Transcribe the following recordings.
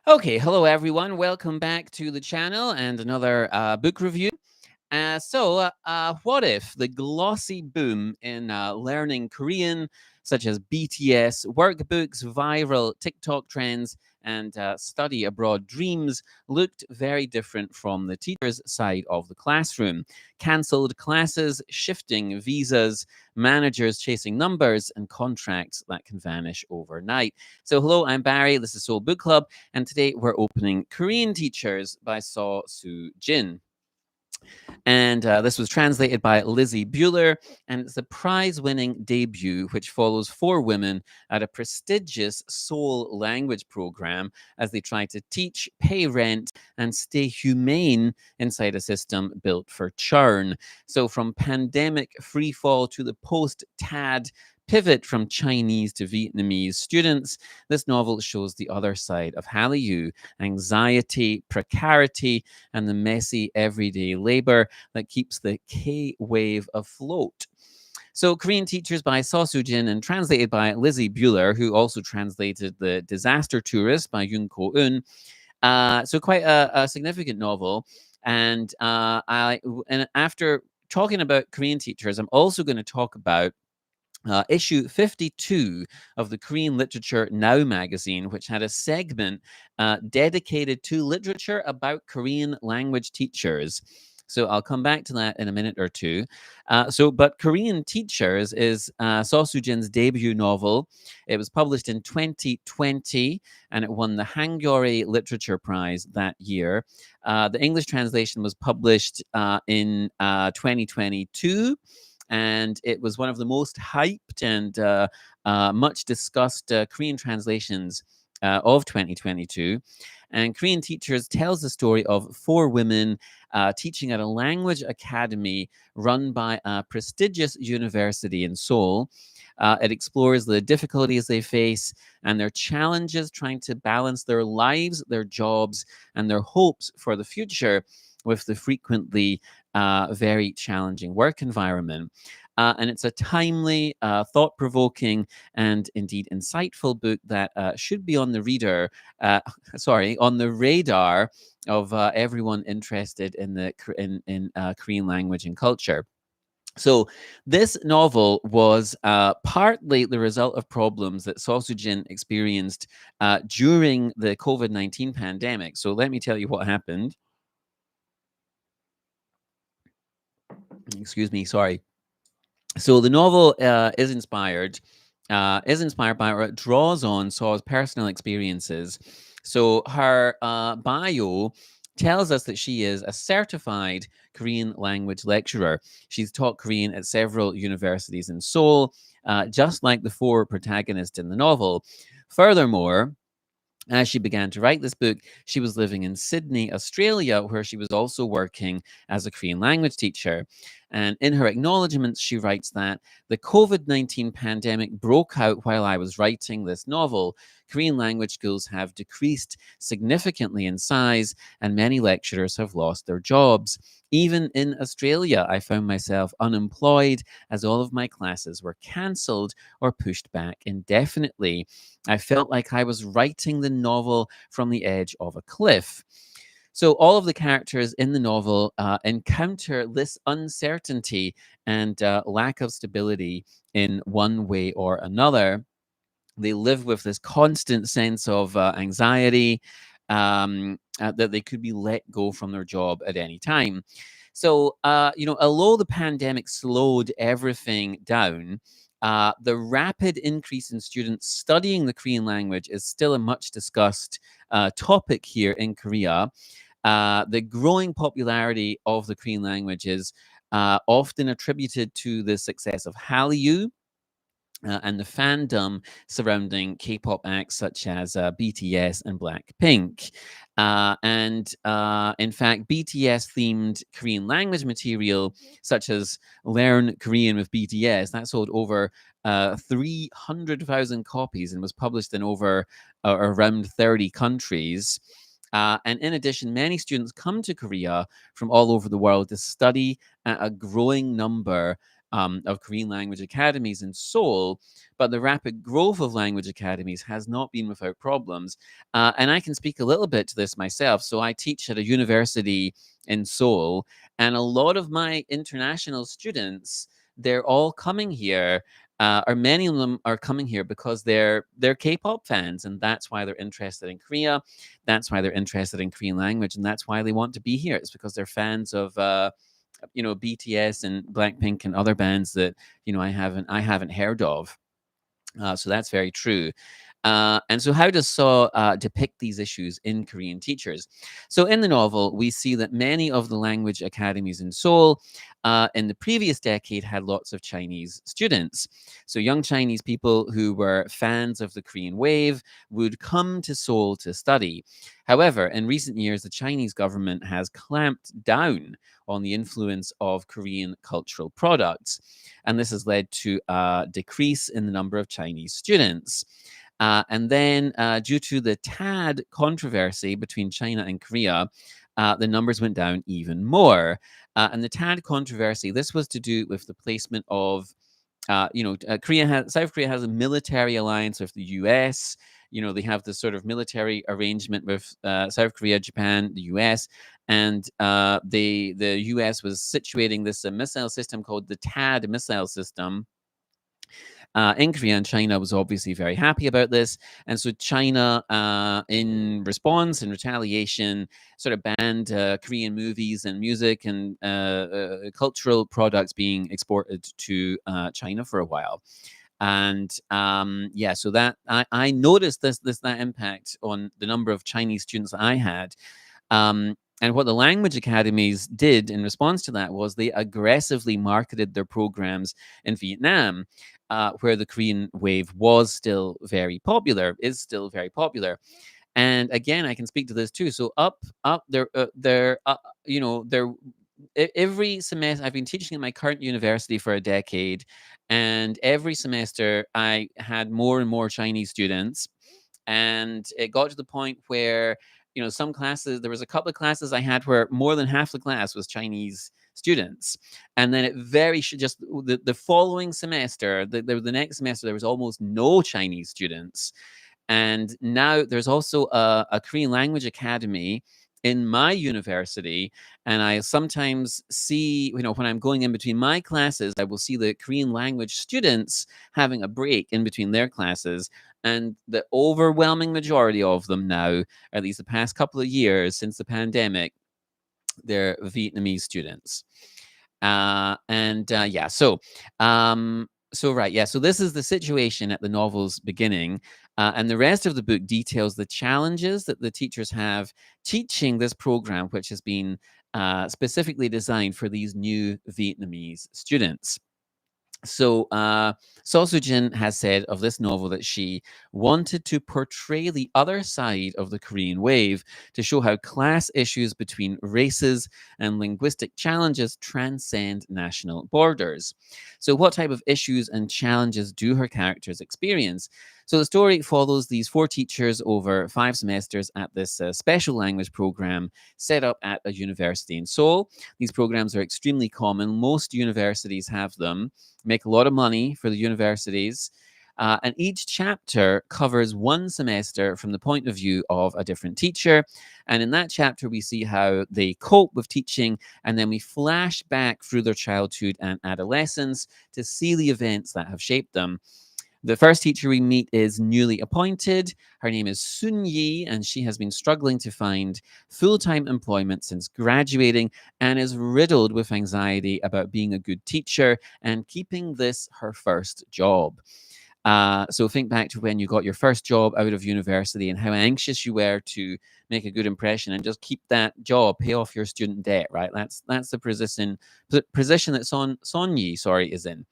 Okay, hello everyone. Welcome back to the channel and another book review. What if the glossy boom in learning Korean, such as BTS, workbooks, viral TikTok trends, and study abroad dreams, looked very different from the teacher's side of the classroom? Cancelled classes, shifting visas, managers chasing numbers, and contracts that can vanish overnight. So, hello, I'm Barry. This is Seoul Book Club, and today we're opening Korean Teachers by Su-jin. And this was translated by Lizzie Bueller, and it's a prize winning debut which follows four women at a prestigious Seoul language program as they try to teach, pay rent, and stay humane inside a system built for churn. So, from pandemic freefall to the post TAD pivot from Chinese to Vietnamese students, this novel shows the other side of Hallyu: anxiety, precarity, and the messy everyday labor that keeps the K wave afloat. So, Korean Teachers by Su-jin and translated by Lizzie Bueller, who also translated The Disaster Tourist by Yoon Ko-eun. So, quite a significant novel. And after talking about Korean teachers, I'm also going to talk about issue 52 of the Korean Literature Now magazine, which had a segment dedicated to literature about Korean language teachers. So I'll come back to that in a minute or two. But Korean Teachers is Su-jin's debut novel. It was published in 2020 and it won the Hangyeori Literature Prize that year. The English translation was published in 2022, and it was one of the most hyped and much discussed Korean translations of 2022. And Korean Teachers tells the story of four women teaching at a language academy run by a prestigious university in Seoul. It explores the difficulties they face and their challenges trying to balance their lives, their jobs, and their hopes for the future with the frequently very challenging work environment. And it's a timely, thought provoking, and indeed insightful book that should be on the on the radar of everyone interested in Korean language and culture. So, this novel was partly the result of problems that Sosujin experienced during the COVID-19 pandemic. So, let me tell you what happened. Excuse me, sorry. So the novel is inspired by, or it draws on Saw's personal experiences. So her bio tells us that she is a certified Korean language lecturer. She's taught Korean at several universities in Seoul, just like the four protagonists in the novel. Furthermore, as she began to write this book, she was living in Sydney, Australia, where she was also working as a Korean language teacher. And in her acknowledgements, she writes that the COVID-19 pandemic broke out while I was writing this novel. Korean language schools have decreased significantly in size, and many lecturers have lost their jobs. Even in Australia, I found myself unemployed as all of my classes were cancelled or pushed back indefinitely. I felt like I was writing the novel from the edge of a cliff. So, all of the characters in the novel encounter this uncertainty and lack of stability in one way or another. They live with this constant sense of anxiety, that they could be let go from their job at any time. So, although the pandemic slowed everything down, the rapid increase in students studying the Korean language is still a much discussed topic here in Korea. The growing popularity of the Korean language is often attributed to the success of Hallyu, and the fandom surrounding K-pop acts such as BTS and Blackpink. In fact, BTS-themed Korean language material, such as Learn Korean with BTS, that sold over 300,000 copies and was published in over around 30 countries. And in addition, many students come to Korea from all over the world to study at a growing number of Korean language academies in Seoul, but the rapid growth of language academies has not been without problems. And I can speak a little bit to this myself. So I teach at a university in Seoul, and a lot of my international students, they're all coming here, or many of them are coming here because they're K-pop fans, and that's why they're interested in Korea. That's why they're interested in Korean language, and that's why they want to be here. It's because they're fans of BTS and Blackpink and other bands that I haven't heard of. So that's very true. And so, how does Saw depict these issues in Korean teachers? So, in the novel, we see that many of the language academies in Seoul in the previous decade had lots of Chinese students. So, young Chinese people who were fans of the Korean wave would come to Seoul to study. However, in recent years, the Chinese government has clamped down on the influence of Korean cultural products. And this has led to a decrease in the number of Chinese students. And then, due to the TAD controversy between China and Korea, the numbers went down even more. And the TAD controversy, this was to do with the placement of, South Korea has a military alliance with the US. They have this sort of military arrangement with South Korea, Japan, the US, and the US was situating this missile system called the TAD missile system in Korea, and China was obviously very happy about this. And so China, in response and retaliation, sort of banned Korean movies and music and cultural products being exported to China for a while. And so that I noticed that impact on the number of Chinese students that I had. And what the language academies did in response to that was they aggressively marketed their programs in Vietnam, where the Korean wave was still very popular, is still very popular. And again, I can speak to this too. So up there, every semester I've been teaching at my current university for a decade, and every semester I had more and more Chinese students, and it got to the point where some classes, there was a couple of classes I had where more than half the class was Chinese students. And then it just the following semester, the next semester, there was almost no Chinese students. And now there's also a Korean language academy in my university. And I sometimes see, when I'm going in between my classes, I will see the Korean language students having a break in between their classes. And the overwhelming majority of them now, at least the past couple of years since the pandemic, they're Vietnamese students. So this is the situation at the novel's beginning. And the rest of the book details the challenges that the teachers have teaching this program, which has been specifically designed for these new Vietnamese students. So, Su-jin has said of this novel that she wanted to portray the other side of the Korean wave to show how class issues between races and linguistic challenges transcend national borders. So, what type of issues and challenges do her characters experience? So, the story follows these 4 teachers over 5 semesters at this special language program set up at a university in Seoul. These programs are extremely common. Most universities have them, make a lot of money for the universities. And each chapter covers one semester from the point of view of a different teacher. And in that chapter, we see how they cope with teaching, and then we flash back through their childhood and adolescence to see the events that have shaped them. The first teacher we meet is newly appointed. Her name is Sun-yi, and she has been struggling to find full-time employment since graduating and is riddled with anxiety about being a good teacher and keeping this her first job. So think back to when you got your first job out of university and how anxious you were to make a good impression and just keep that job, pay off your student debt, right? That's the position that Son-yi, is in.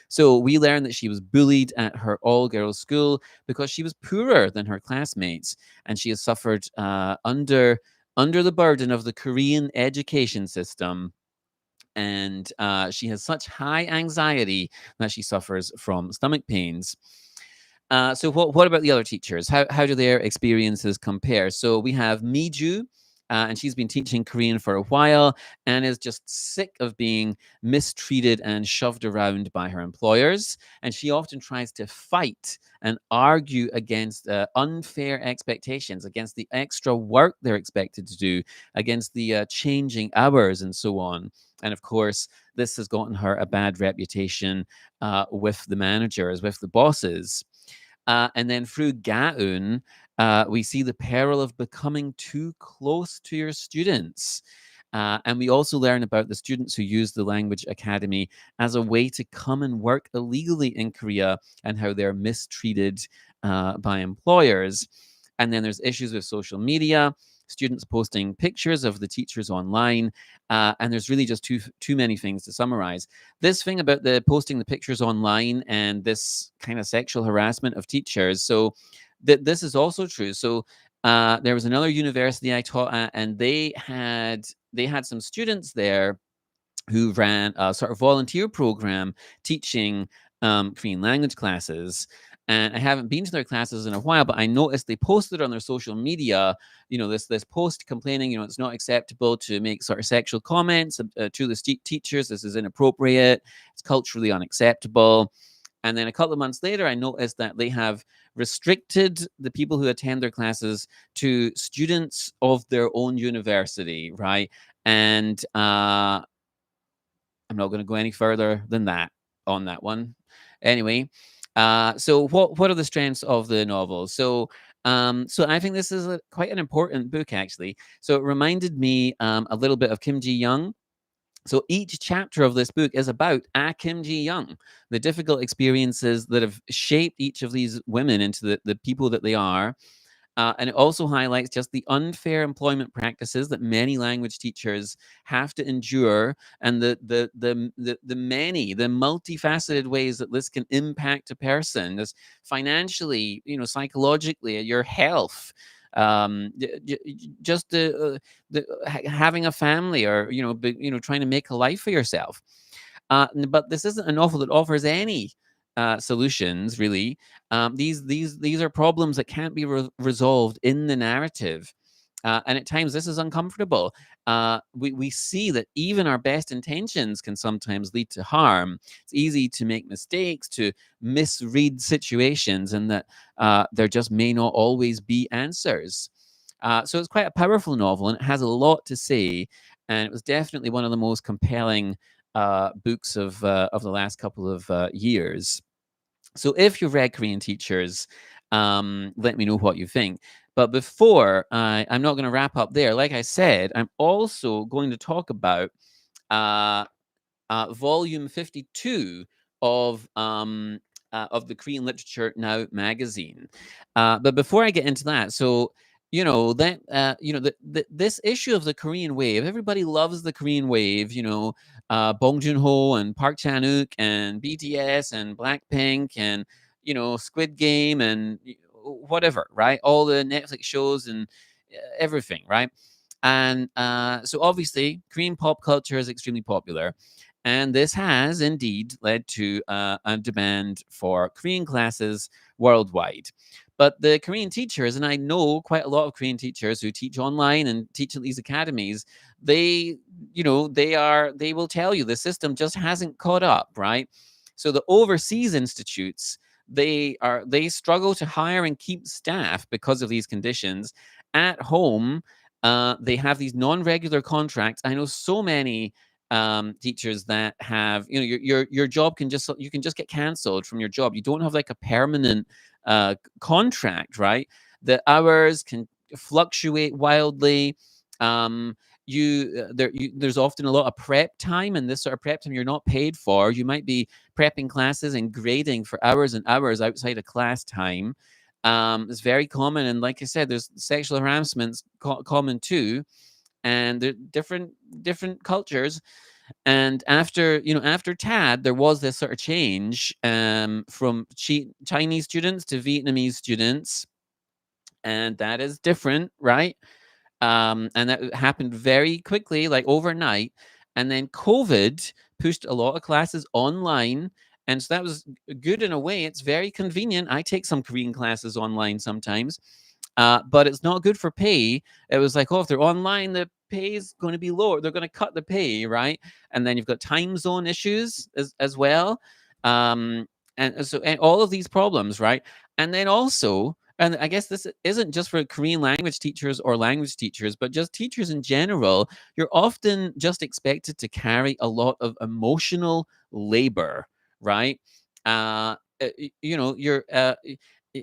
So we learn that she was bullied at her all-girls school because she was poorer than her classmates, and she has suffered under the burden of the Korean education system. And she has such high anxiety that she suffers from stomach pains. So what about the other teachers? How do their experiences compare? So we have Mi-jung. And she's been teaching Korean for a while and is just sick of being mistreated and shoved around by her employers. And she often tries to fight and argue against unfair expectations, against the extra work they're expected to do, against the changing hours, and so on. And of course, this has gotten her a bad reputation with the managers, with the bosses. And then through Gaun, we see the peril of becoming too close to your students. And we also learn about the students who use the language academy as a way to come and work illegally in Korea and how they're mistreated by employers. And then there's issues with social media, students posting pictures of the teachers online. And there's really just too many things to summarize. This thing about the posting the pictures online and this kind of sexual harassment of teachers. So this is also true. So there was another university I taught at, and they had some students there who ran a sort of volunteer program teaching Korean language classes. And I haven't been to their classes in a while, but I noticed they posted on their social media, this post complaining, it's not acceptable to make sort of sexual comments to the teachers. This is inappropriate. It's culturally unacceptable. And then a couple of months later, I noticed that they have restricted the people who attend their classes to students of their own university, right? And I'm not going to go any further than that on that one. Anyway, so what are the strengths of the novel? So I think this is quite an important book, actually. So it reminded me a little bit of Kim Ji-young. So each chapter of this book is about Kim Ji-young, the difficult experiences that have shaped each of these women into the people that they are. And it also highlights just the unfair employment practices that many language teachers have to endure, and the multifaceted ways that this can impact a person, as financially, psychologically, your health, just having a family, or trying to make a life for yourself. But this isn't a novel that offers any solutions, really. These are problems that can't be resolved in the narrative. And at times, this is uncomfortable. We see that even our best intentions can sometimes lead to harm. It's easy to make mistakes, to misread situations, and that there just may not always be answers. So it's quite a powerful novel, and it has a lot to say. And it was definitely one of the most compelling books of the last couple of years. So if you've read Korean Teachers, let me know what you think. But before I'm not going to wrap up there. Like I said, I'm also going to talk about uh, volume 52 of the Korean Literature Now magazine. But before I get into that, so this issue of the Korean wave, everybody loves the Korean wave. Bong Joon-ho and Park Chan-wook and BTS and Blackpink and Squid Game and whatever, right? All the Netflix shows and everything, right? And so obviously, Korean pop culture is extremely popular. And this has indeed led to a demand for Korean classes worldwide. But the Korean teachers, and I know quite a lot of Korean teachers who teach online and teach at these academies, they will tell you the system just hasn't caught up, right? So the overseas institutes, they struggle to hire and keep staff because of these conditions. At home, they have these non-regular contracts. I know so many teachers that have, your job you can just get canceled from your job. You don't have like a permanent contract, right? The hours can fluctuate wildly. There's often a lot of prep time, and this sort of prep time you're not paid for. You might be prepping classes and grading for hours and hours outside of class time. It's very common, and like I said, there's sexual harassment's common too, and they're different cultures. And after TAD, there was this sort of change from Chinese students to Vietnamese students, and that is different, right? And that happened very quickly, like overnight. And then COVID pushed a lot of classes online. And so that was good in a way. It's very convenient. I take some Korean classes online sometimes. but it's not good for pay. It was like, oh, if they're online, the pay is going to be lower. They're going to cut the pay, right? And then you've got time zone issues as well. Um, and all of these problems, right? And then also, and I guess this isn't just for Korean language teachers or language teachers, but just teachers in general, you're often just expected to carry a lot of emotional labor, right? You're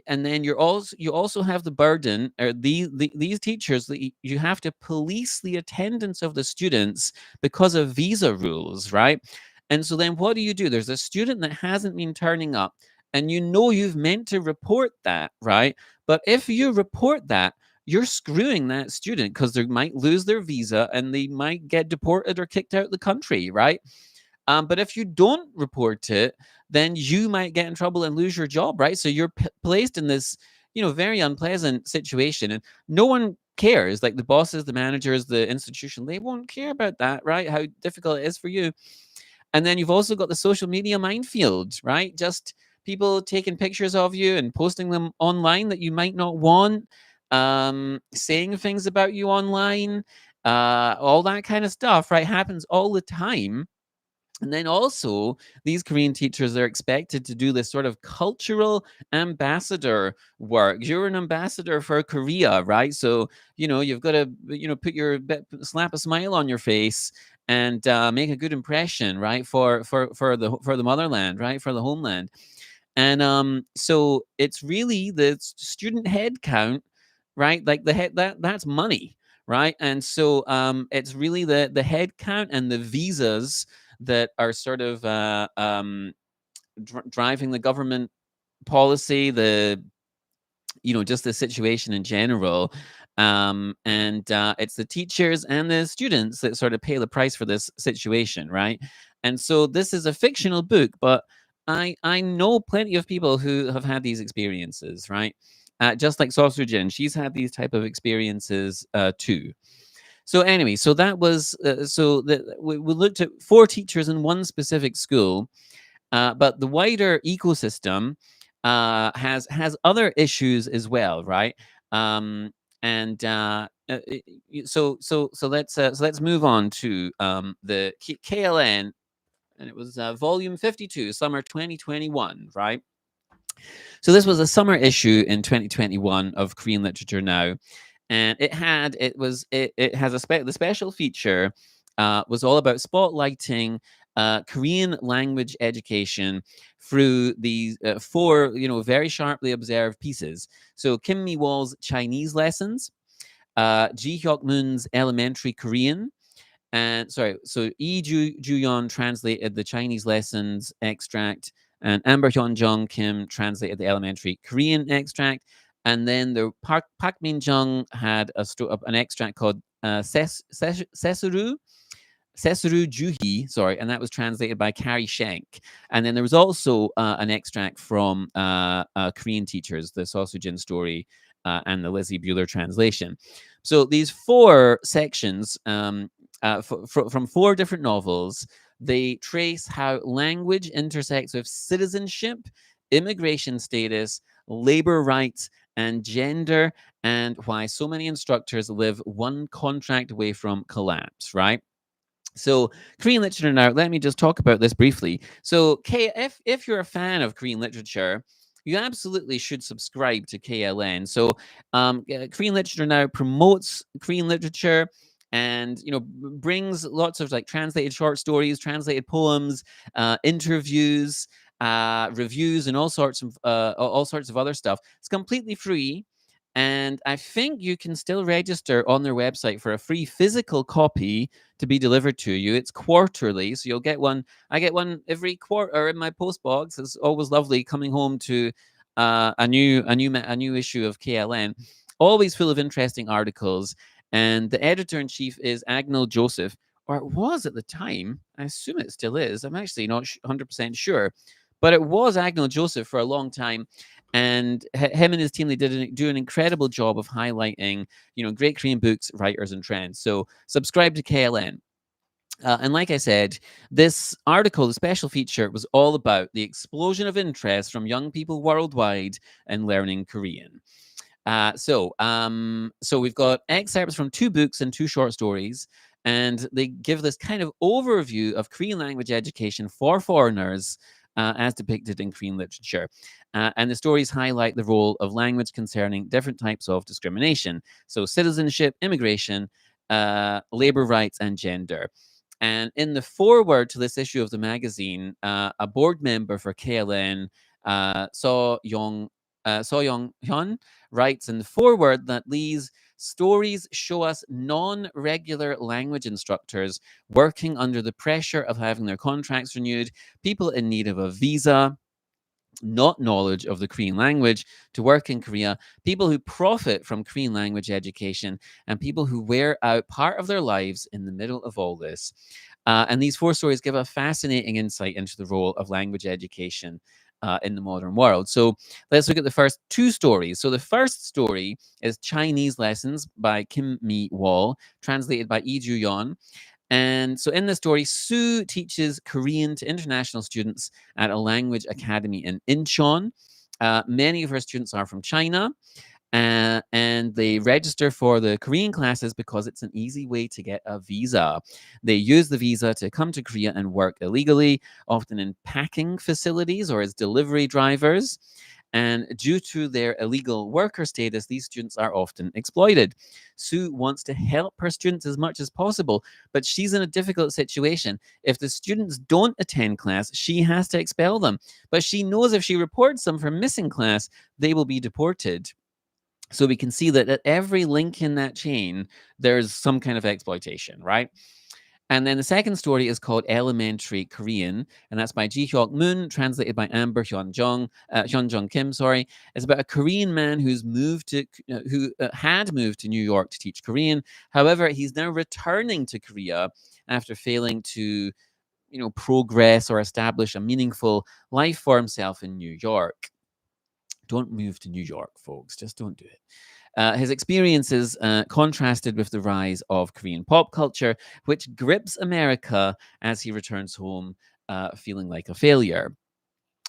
and then you also have the burden, or these teachers, that you have to police the attendance of the students because of visa rules, right? And so then what do? There's a student that hasn't been turning up, and you've meant to report that, right? But if you report that, you're screwing that student, because they might lose their visa and they might get deported or kicked out of the country, right? But if you don't report it, then you might get in trouble and lose your job, right? So you're placed in this, very unpleasant situation, and no one cares. Like the bosses, the managers, the institution, they won't care about that, right? How difficult it is for you. And then you've also got the social media minefield, right? Just people taking pictures of you and posting them online that you might not want, saying things about you online, all that kind of stuff, right? Happens all the time. And then also, these Korean teachers are expected to do this sort of cultural ambassador work. You're an ambassador for Korea, right? So, you've got to, put slap a smile on your face and make a good impression, right? For the motherland, right? For the homeland. And so it's really the student head count, right? Like the head that's money, right? And so it's really the head count and the visas that are sort of driving the government policy, just the situation in general. And it's the teachers and the students that sort of pay the price for this situation, right? And so this is a fictional book, but I know plenty of people who have had these experiences, right? Just like Su-jin, she's had these type of experiences too. So anyway, so that was we looked at four teachers in one specific school, but the wider ecosystem has other issues as well, right? And let's move on to the KLN, and it was volume 52, summer 2021, right? So this was a summer issue in 2021 of Korean Literature Now, and it has the special feature was all about spotlighting Korean language education through these four, very sharply observed pieces. So Kim Mi-wol's Chinese lessons, Hyuck-moon's elementary Korean, and sorry, so Juyeon translated the Chinese lessons extract, and Hyun Jung Kim translated the elementary Korean extract. And then the Park Min-jung had an extract called Seshiru Juhee, sorry, and that was translated by Kari Schenk. And then there was also an extract from Korean teachers, the Su-jin story and the Lizzie Bueller translation. So these four sections from four different novels, they trace how language intersects with citizenship, immigration status, labor rights, and gender, and why so many instructors live one contract away from collapse, right? So Korean literature now, let me just talk about this briefly. So if you're a fan of Korean literature, you absolutely should subscribe to KLN. So Korean literature now promotes Korean literature, and brings lots of like translated short stories, translated poems, interviews, reviews, and all sorts of other stuff. It's completely free. And I think you can still register on their website for a free physical copy to be delivered to you. It's quarterly, so you'll get one. I get one every quarter in my post box. It's always lovely coming home to a new issue of KLN, always full of interesting articles. And the editor in chief is Agnel Joseph, or it was at the time. I assume it still is. I'm actually not 100% sure, but it was Agnel Joseph for a long time. And him and his team, they do an incredible job of highlighting, great Korean books, writers, and trends. So subscribe to KLN. And like I said, this article, the special feature, was all about the explosion of interest from young people worldwide in learning Korean. So we've got excerpts from 2 books and 2 short stories, and they give this kind of overview of Korean language education for foreigners, as depicted in Korean literature. And the stories highlight the role of language concerning different types of discrimination, so citizenship, immigration, labor rights, and gender. And in the foreword to this issue of the magazine, a board member for KLN, So Young Hyun, writes in the foreword that these stories show us non-regular language instructors working under the pressure of having their contracts renewed, people in need of a visa, not knowledge of the Korean language to work in Korea, people who profit from Korean language education, and people who wear out part of their lives in the middle of all this. And these 4 stories give a fascinating insight into the role of language education in the modern world. So let's look at the first 2 stories. So the first story is Chinese Lessons by Kim Mi-wol, translated by Juyeon. And so in the story, Sue teaches Korean to international students at a language academy in Incheon. Many of her students are from China, and they register for the Korean classes because it's an easy way to get a visa. They use the visa to come to Korea and work illegally, often in packing facilities or as delivery drivers. And due to their illegal worker status, these students are often exploited. Sue wants to help her students as much as possible, but she's in a difficult situation. If the students don't attend class, she has to expel them. But she knows if she reports them for missing class, they will be deported. So we can see that at every link in that chain, there's some kind of exploitation, right? And then the second story is called Elementary Korean, and that's by Hyuck-moon, translated by Amber Hyun Jung Kim. Sorry, it's about a Korean man who had moved to New York to teach Korean. However, he's now returning to Korea after failing to, progress or establish a meaningful life for himself in New York. Don't move to New York, folks. Just don't do it. His experiences contrasted with the rise of Korean pop culture, which grips America as he returns home feeling like a failure.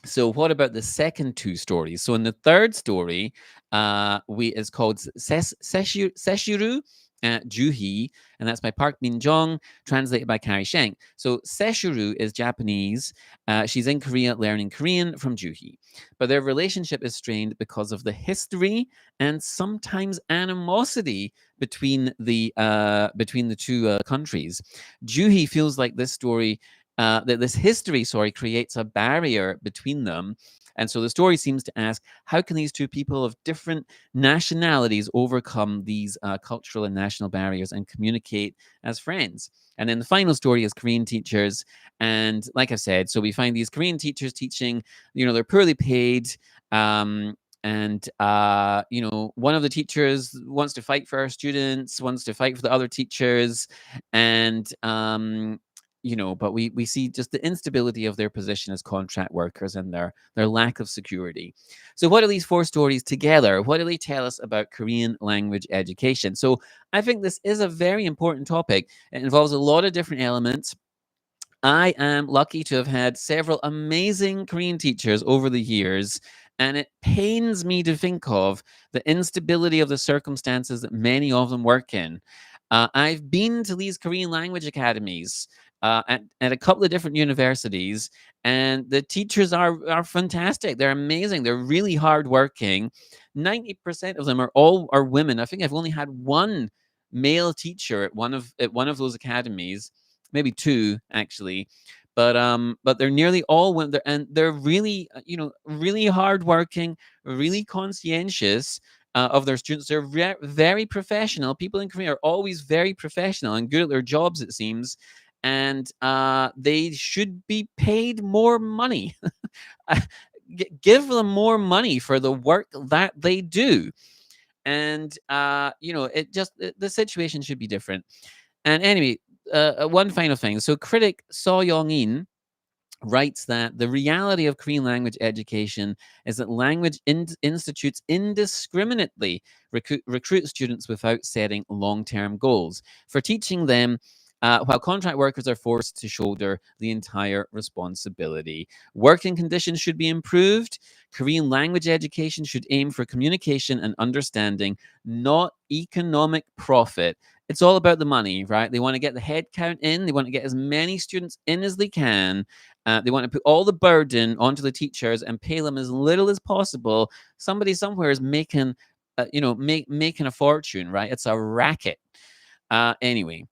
So, what about the second 2 stories? So, in the third story, it's called Seshiru, Juhee, and that's by Park Min-jung, translated by Kari Schenk. So, Seshiru is Japanese. She's in Korea learning Korean from Juhee, but their relationship is strained because of the history and sometimes animosity between the 2 countries. Juhee feels like this history, creates a barrier between them. And so the story seems to ask, how can these 2 people of different nationalities overcome these cultural and national barriers and communicate as friends? And then the final story is Korean teachers. And like I said, so we find these Korean teachers teaching, they're poorly paid. One of the teachers wants to fight for our students, wants to fight for the other teachers. But we see just the instability of their position as contract workers and their lack of security. So what are these 4 stories together? What do they tell us about Korean language education? So I think this is a very important topic. It involves a lot of different elements. I am lucky to have had several amazing Korean teachers over the years, and it pains me to think of the instability of the circumstances that many of them work in. I've been to these Korean language academies at a couple of different universities, and the teachers are fantastic. They're amazing. They're really hardworking. 90% of them are women. I think I've only had one male teacher at one of those academies, maybe 2 actually. But they're nearly all women, and they're really really hardworking, really conscientious of their students. They're very professional. People in Korea are always very professional and good at their jobs, it seems, and they should be paid more money. Give them more money for the work that they do. And the situation should be different. And anyway, one final thing. So critic So Young-in writes that the reality of Korean language education is that language institutes indiscriminately recruit students without setting long-term goals. For teaching them, while contract workers are forced to shoulder the entire responsibility. Working conditions should be improved. Korean language education should aim for communication and understanding, not economic profit. It's all about the money, right? They want to get the head count in. They want to get as many students in as they can. They want to put all the burden onto the teachers and pay them as little as possible. Somebody somewhere is making, making a fortune, right? It's a racket. Anyway,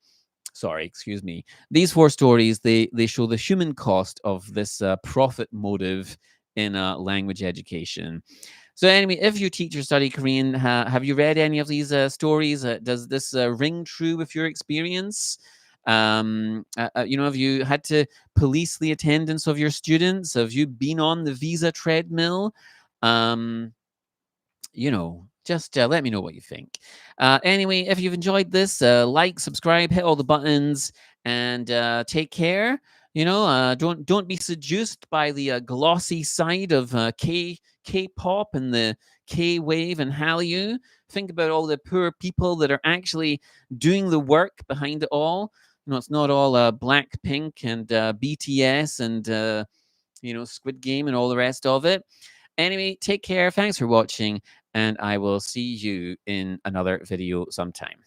sorry, excuse me. These four stories they show the human cost of this profit motive in language education. So anyway, if you teach or study Korean, have you read any of these stories? Does this ring true with your experience? Have you had to police the attendance of your students? Have you been on the visa treadmill? Um, just let me know what you think. Anyway, if you've enjoyed this, like, subscribe, hit all the buttons, and take care. Don't be seduced by the glossy side of K-pop and the K-wave and Hallyu. Think about all the poor people that are actually doing the work behind it all. It's not all Blackpink and BTS and Squid Game and all the rest of it. Anyway, take care. Thanks for watching, and I will see you in another video sometime.